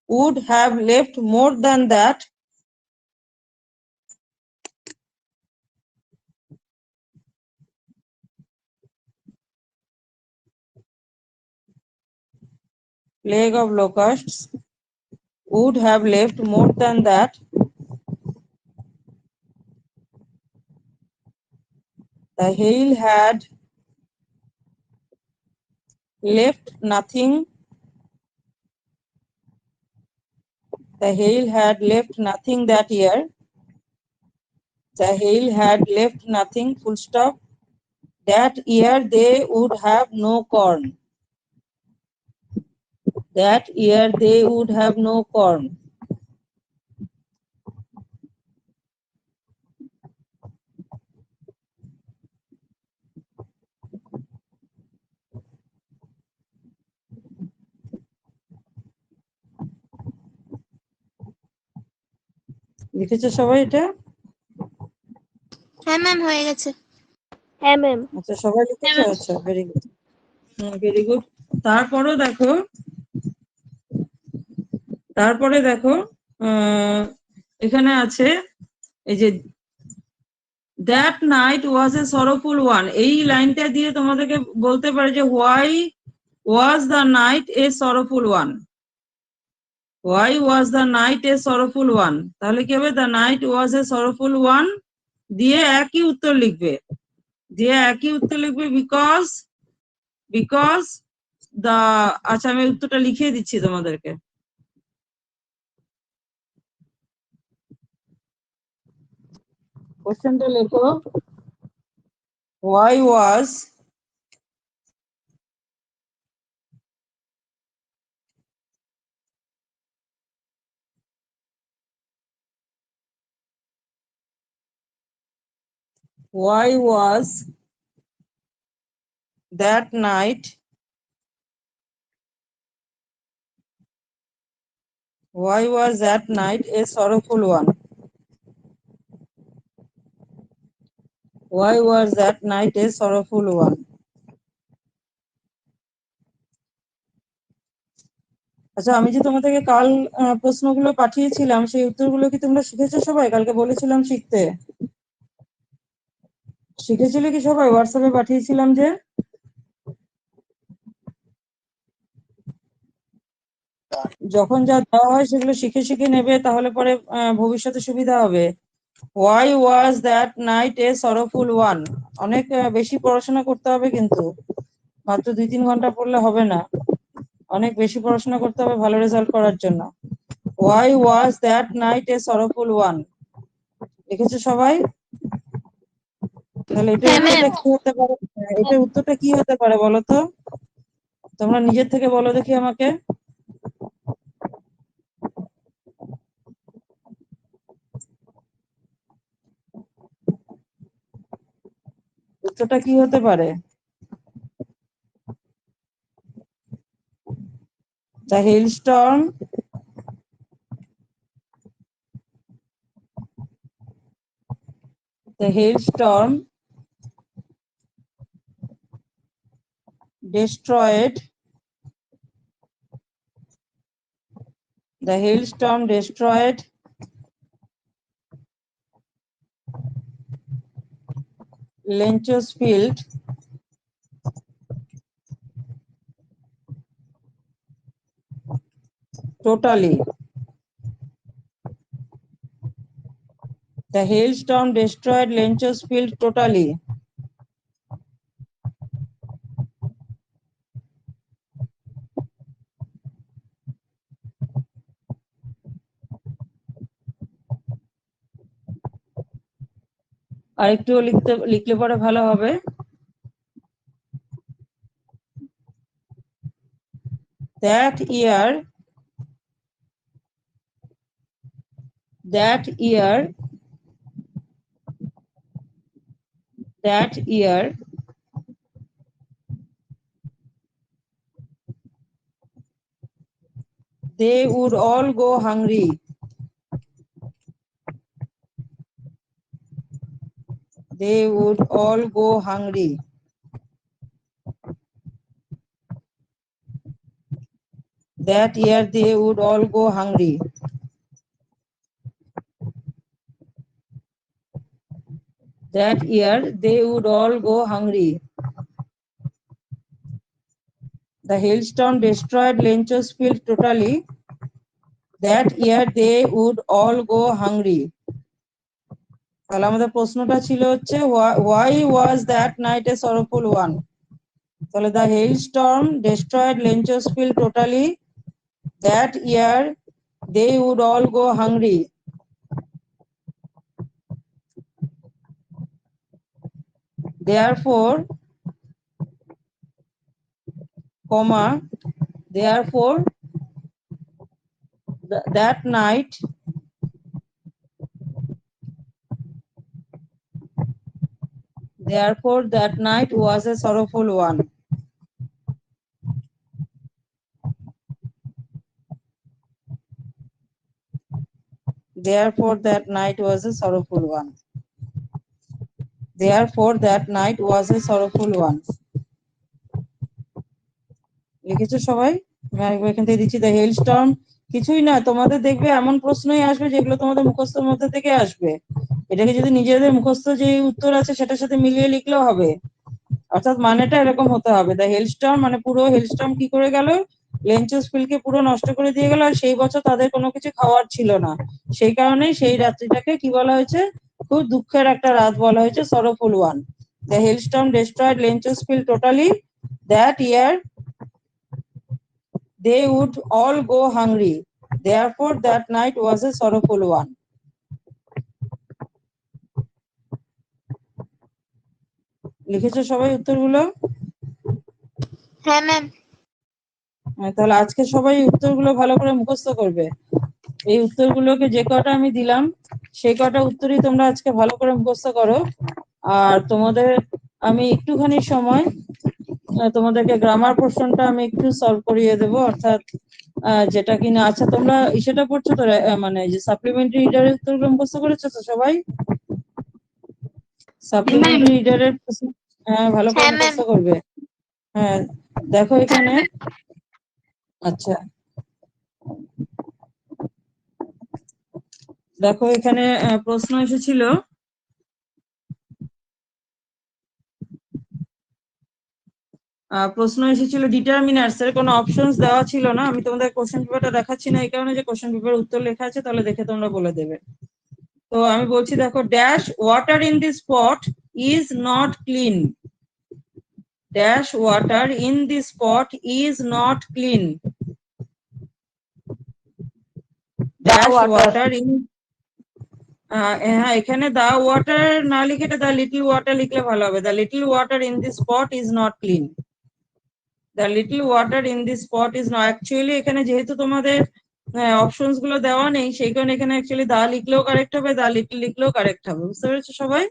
would have left more than that, plague of locusts would have left more than that, the hail had left nothing, that year, The hail had left nothing, full stop. That year they would have no corn. That year they would have no corn. লিখেছো সবাই এটা? হ্যাঁ ma'am হয়ে গেছে। হ্যাঁ ma'am. আচ্ছা সবাই লিখেছো? আচ্ছা ভেরি গুড, ভেরি গুড। তারপরে দেখো এখানে আছে এই যে that night was a sorrowful one. এই লাইনটা দিয়ে তোমাদেরকে বলতে পারে যে why was the night a sorrowful one. Why was the night a sorrowful one, তাহলে কি হবে? The night was a sorrowful one দিয়ে একই উত্তর লিখবে, বিকজ দ্য, আচ্ছা আমি উত্তরটা লিখিয়ে দিচ্ছি তোমাদেরকে। কোশ্চেনটা লেখো, why was that night a sorrowful one? Why was that night a sorrowful one? আচ্ছা আমি যে তোমাদেরকে কাল প্রশ্নগুলো পাঠিয়েছিলাম সেই উত্তরগুলো কি তোমরা শিখেছো সবাই? কালকে বলেছিলাম শিখতে, শিখেছিলে কি সবাই? হোয়াটসঅ্যাপে পাঠিয়েছিলাম যে। যখন যা দেওয়া হয় সেগুলো শিখে শিখে নেবে, তাহলে পরে ভবিষ্যতে সুবিধা হবে। Why was that night a sorrowful one? অনেক বেশি পড়াশোনা করতে হবে, কিন্তু মাত্র 2-3 ঘন্টা পড়লে হবে না, অনেক বেশি পড়াশোনা করতে হবে ভালো রেজাল্ট করার জন্য। Why was that night a sorrowful one? লিখেছো সবাই? তাহলে এটার উত্তরটা কি হতে পারে? এটার উত্তরটা কি হতে পারে বলো তো? তোমরা নিজের থেকে বলো দেখি আমাকে। উত্তরটা কি হতে পারে? The hailstorm destroyed Lencho's field totally. The hailstorm destroyed Lencho's field totally. আরেকটু লিখলে পরে ভালো হবে। That year they would all go hungry. They would all go hungry. That year they would all go hungry. That year they would all go hungry. The hailstorm destroyed Lencho's field totally. That year they would all go hungry. তাহলে আমাদের প্রশ্নটা ছিল হচ্ছে why was that night a sorrowful one? তাহলে the hailstorm destroyed Lencho's field totally. That year they would all go hungry. therefore, comma, therefore that night was a sorrowful one. Therefore that night was a sorrowful one. Therefore that night was a sorrowful one. লিখেছো সবাই? আমি এখান থেকে দিচ্ছি the হেলস্টর্ম। কিছুই না, তোমাদের দেখবে এমন প্রশ্নই আসবে যেগুলো তোমাদের মুখস্থের মধ্যে থেকে আসবে। এটাকে যদি নিজেদের মুখস্থ যে উত্তর আছে সেটার সাথে মিলিয়ে লিখলেও হবে, অর্থাৎ মানেটা এরকম হতে হবে। দ্য হেলস্টর্ম মানে পুরো হেলস্টর্ম কি করে গেল, লেঞ্চেসফিল্ডকে পুরো নষ্ট করে দিয়ে গেল, আর সেই বছর তাদের কোনো কিছু খাওয়ার ছিল না, সেই কারণেই সেই রাত্রিটাকে কি বলা হয়েছে, খুব দুঃখের একটা রাত বলা হয়েছে, sorrowful one. The hailstorm destroyed Lencho's field totally, that year they would all go hungry. Therefore, that night was a sorrowful one. লিখেছো সবাই উত্তরগুলো? হ্যাঁ ম্যাম। তাহলে আজকে সবাই উত্তরগুলো ভালো করে মুখস্থ করবে। এই উত্তরগুলোকে যে কটা আমি দিলাম সেই কটা উত্তরই তোমরা আজকে ভালো করে মুখস্থ করো। আর তোমাদের আমি একটুখানি সময় তোমাদেরকে গ্রামার পোর্শনটা আমি একটু সলভ করিয়ে দেবো, অর্থাৎ যেটা কিনা, আচ্ছা তোমরা সেটা পড়ছো তো, মানে যে সাপ্লিমেন্টারি রিডারের উত্তরগুলো মুখস্থ করেছো তো সবাই? সাপ্লিমেন্টারি রিডারের হ্যাঁ ভালো করে মুখস্থ করবে। হ্যাঁ দেখো এখানে, আচ্ছা দেখো এখানে প্রশ্ন এসেছিল, ডিটারমিনার্স এর কোনো অপশনস দেওয়া ছিল না। আমি তোমাদের কোশ্চেন পেপারটা দেখাচ্ছি না এই কারণে যে কোশ্চেন পেপারে উত্তর লেখা আছে, তাহলে দেখে তোমরা বলে দেবে। তো আমি বলছি দেখো, dash water in this pot is not clean. Dash water in this pot is not clean. Dash water in, হ্যাঁ এখানে দা ওয়াটার না লিখে দা লিটল ওয়াটার লিখলে ভালো হবে। The little water in this pot is not clean. The little water in this pot is not, actually এখানে যেহেতু তোমাদের অপশনস গুলো দেওয়া নেই সেই কারণে এখানে অ্যাকচুয়ালি দা লিখলেও কারেক্ট হবে, দা লিটল লিখলেও কারেক্ট হবে। বুঝতে পেরেছো সবাই?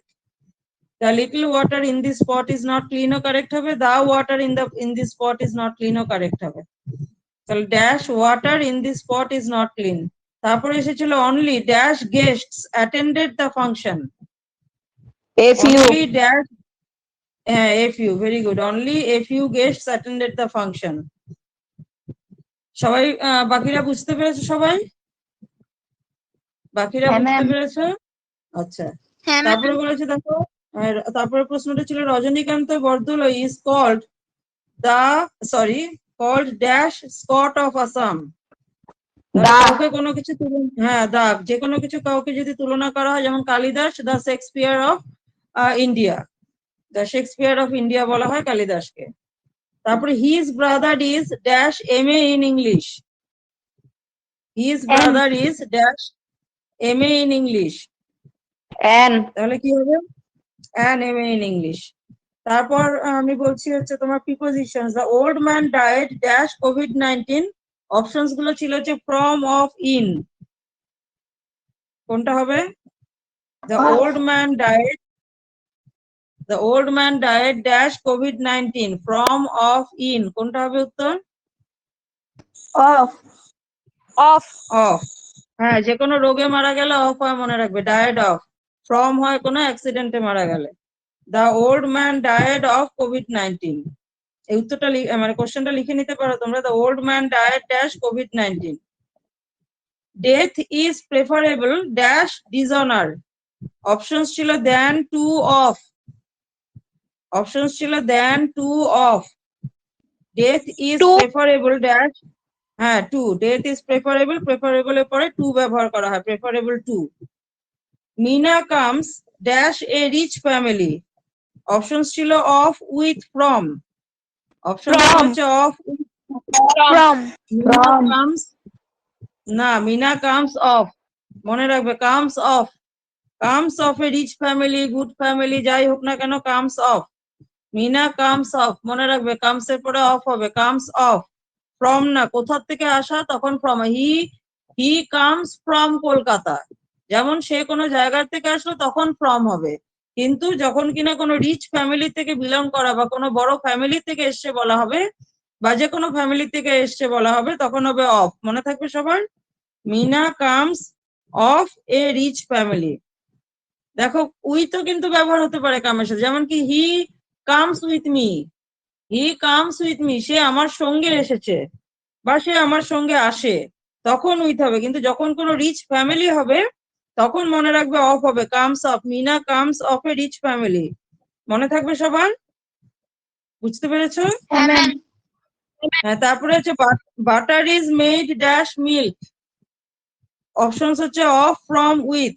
The little water in this pot is not clean ও কারেক্ট হবে, the water in this pot is not clean ও কারেক্ট হবে। তাহলে dash water in this pot is not clean. তারপরে এসেছিল only dash guests attended the function. Only dash, a few, very good. Only a few guests attended the function. সবাই বাকিরা বুঝতে পেরেছো সবাই? বাকিরা বুঝতে পেরেছো? আচ্ছা তারপরে বলেছে দেখো, তারপরে প্রশ্নটা ছিল Rajinikanth Bordoloi is called dash Scott of Assam. কাউকে কোনো কিছু হ্যাঁ দা, যে কোনো কিছু কাউকে যদি তুলনা করা হয়, যেমন Kalidas the Shakespeare of India, the Shakespeare of India বলা হয় কালিদাসকে। তারপরে his brother is dash MA in English. His brother is dash MA in English. তাহলে কি হবে? An MA in English. তারপর আমি বলছি হচ্ছে তোমার prepositions. The old man died dash COVID-19। Options গুলো ছিল হচ্ছে ফ্রম, অফ, ইন। কোনটা হবে? The old man died dash COVID-19 from, of, in. কোনটা হবে উত্তর? অফ। অফ। অফ। হ্যাঁ যে কোনো রোগে মারা গেলে অফ হয়, মনে রাখবে। Died of. ফ্রম হয় কোনো অ্যাক্সিডেন্টে মারা গেলে। The old man died of COVID-19। এই উত্তরটা মানে কোশ্চেনটা লিখে নিতে পারো তোমরা। The old man died dash COVID-19। Death is preferable dash dishonour. Options ছিল দেন, টু, অফ। অপশনস ছিল then, to, of. Death is preferable dash, হ্যাঁ to. Death is preferable, preferable এর পরে টু ব্যবহার করা হয়, preferable to. Meena comes dash a rich family. Options ছিল of, with, from. Option হচ্ছে অফ, ফ্রম। মিনা কামস, না মিনা কামস অফ, মনে রাখবে comes of, comes of a rich family, good family, যাই হোক না কেন comes of. Mina comes of, মনে রাখবে কামস এর পরে অফ হবে, কামস অফ। ফ্রম না, কোথা থেকে আসা, তখন from. He comes from Kolkata, যেমন সে কোনো জায়গার থেকে আসলো তখন ফ্রম হবে। কিন্তু যখন কিনা কোনো রিচ ফ্যামিলি থেকে বিলং করা বা কোনো বড় ফ্যামিলি থেকে এসছে বলা হবে, বা যে কোনো ফ্যামিলি থেকে এসছে বলা হবে, তখন হবে অফ। মনে থাকবে সবার? Mina comes of a rich family. দেখো উইথও কিন্তু ব্যবহার হতে পারে কামের সাথে, যেমন কি he comes with me, he comes with me, সে আমার সঙ্গে এসেছে বা সে আমার সঙ্গে আসে, তখন উইথ হবে। কিন্তু যখন কোনো রিচ ফ্যামিলি হবে তখন মনে রাখবে অফ হবে, comes of. Mina comes of a rich family. মনে থাকবে সবার? বুঝতে পেরেছো? হ্যাঁ ম্যাম। হ্যাঁ, তারপরে হচ্ছে butter is made dash milk. Options হচ্ছে of, from, with.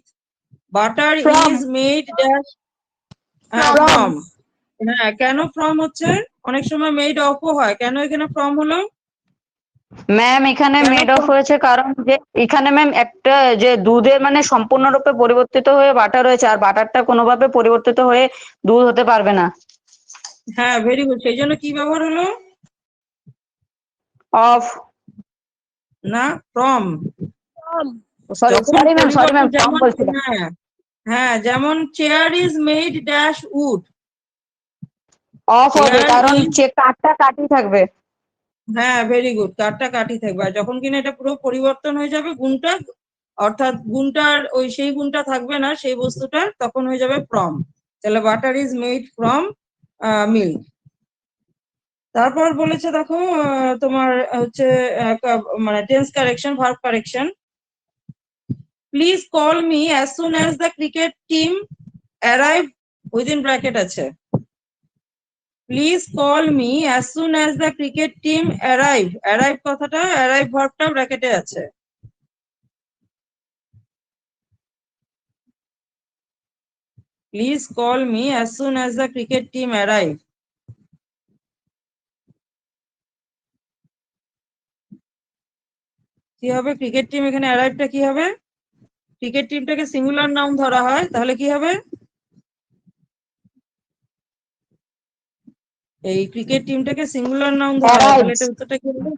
Butter From. Is made dash, From. From. হ্যাঁ, কেন ফ্রম হচ্ছে? অনেক সময় মেড অফও হয়, কেন এখানে ফ্রম হলো? ম্যাম এখানে কেন মেড অফ from? হয়েছে কারণ যে এখানে ম্যাম একটা যে দুধের মানে সম্পূর্ণরূপে পরিবর্তিত হয়ে বাটার হয়েছে, আর বাটারটা কোনোভাবে পরিবর্তিত হয়ে দুধ হতে পারবে না। হ্যাঁ, ভেরি গুড। সেই জন্য কি ব্যবহার হলো? অফ। না, ফ্রম। সরি যখন সরি ম্যাম পরিবর্তন, ফ্রম যেমন বলছিলাম। হ্যাঁ হ্যাঁ, যেমন chair is made dash would. Of হবে চেয়ার কারণ ইজ, কাঠটা কাঠই থাকবে। হ্যাঁ ভেরি গুড, কাঠটা কাঠি থাকবে। আর যখন কিনা এটা পুরো পরিবর্তন হয়ে যাবে গুণটা, অর্থাৎ গুণটার ওই সেই গুণটা থাকবে না সেই বস্তুটা, তখন হয়ে যাবে ফ্রম। তাহলে butter is made from milk. তারপর বলেছে দেখো তোমার হচ্ছে মানে tense correction, verb correction. Please call me as soon as the cricket team arrive, within bracket আছে। Please call me as soon as the cricket team arrive, arrive কথাটা, arrive ভার্বটা ব্র্যাকেটে আছে। Please call me as soon as the cricket team arrive. কি হবে? Cricket team, এখানে অ্যারাইভটা কি হবে? ক্রিকেট টিমটাকে সিঙ্গুলার নাউন ধরা হয়, তাহলে কি হবে? এই ক্রিকেট টিমটাকে সিঙ্গুলার নাউন ধরা হয়, তাহলে এটা উত্তরটা কি হবে?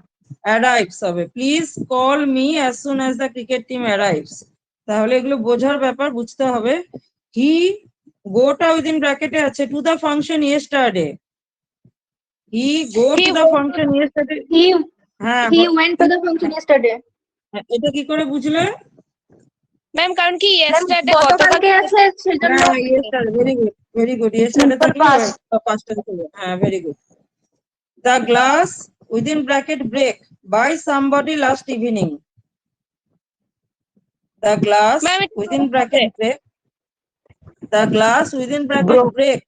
অ্যারাইভস হবে। Please call me as soon as the cricket team arrives. তাহলে এগুলো বোঝার ব্যাপার, বুঝতে হবে। হি, গোটা উইদিন ব্র্যাকেটে আছে, to the function yesterday. He go He to the went function yesterday. He হ্যাঁ, he went to the function yesterday. এটা কি করে বুঝলে? ম্যাম কারণ কি ম্যাম ইয়েস্টারডে গতকালকে আছে সেজন্য। হ্যাঁ, yesterday, very good, very good. Yesterday Simple থাকলে past. পাঁচটা থাকবে। হ্যাঁ, very good. The glass within bracket break by somebody last evening. The glass ma'am within bracket break. The glass within bracket Broke. break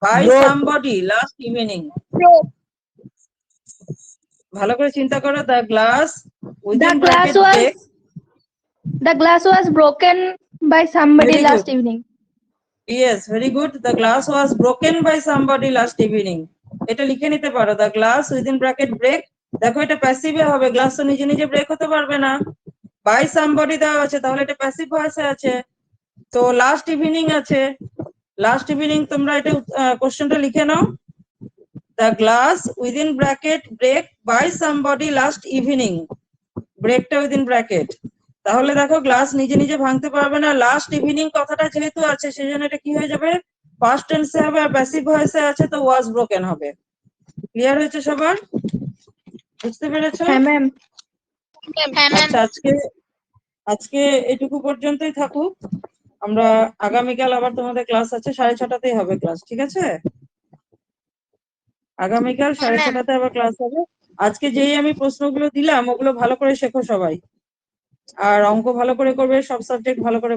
by Broke. somebody last evening. ভালো করে চিন্তা করো। The glass within bracket break. The glass was broken by somebody Very last good. evening. Yes, very good. The glass was broken by somebody last evening. এটা লিখে নিতে পারো। The glass within bracket break. দেখো এটা প্যাসিভে হবে, glass তো নিজে নিজে ব্রেক হতে পারবে না। বাই সামবডি দেওয়া আছে, তাহলে এটা প্যাসিভ ভয়েসে আছে। তো লাস্ট ইভিনিং আছে, লাস্ট ইভিনিং তোমরা এটা কোশ্চেনটা লিখে নাও। The glass within bracket break by somebody last evening, ব্রেকটা উইদিন ব্র্যাকেট। তাহলে দেখো গ্লাস নিজে নিজে ভাঙতে পারবে না, লাস্ট ইভিনিং কথাটা যেহেতু আছে সেই জন্য এটা কি হয়ে যাবে? পাস্ট টেন্সে হবে, আর প্যাসিভ ভয়েসে আছে, তো ওয়াজ ব্রোকেন হবে। ক্লিয়ার হয়েছে সবার? বুঝতে পেরেছো? হ্যাঁ ম্যাম। আচ্ছা, আজকে এটুকু পর্যন্তই থাকুক। আমরা আগামীকাল আবার তোমাদের ক্লাস আছে, 6:30টাতেই হবে ক্লাস, ঠিক আছে? আগামীকাল 6:30টাতে আবার ক্লাস হবে। আজকে যেই আমি প্রশ্নগুলো দিলাম ওগুলো ভালো করে শেখো সবাই, আর অঙ্ক ভালো করে করবে, সব সাবজেক্ট ভালো করে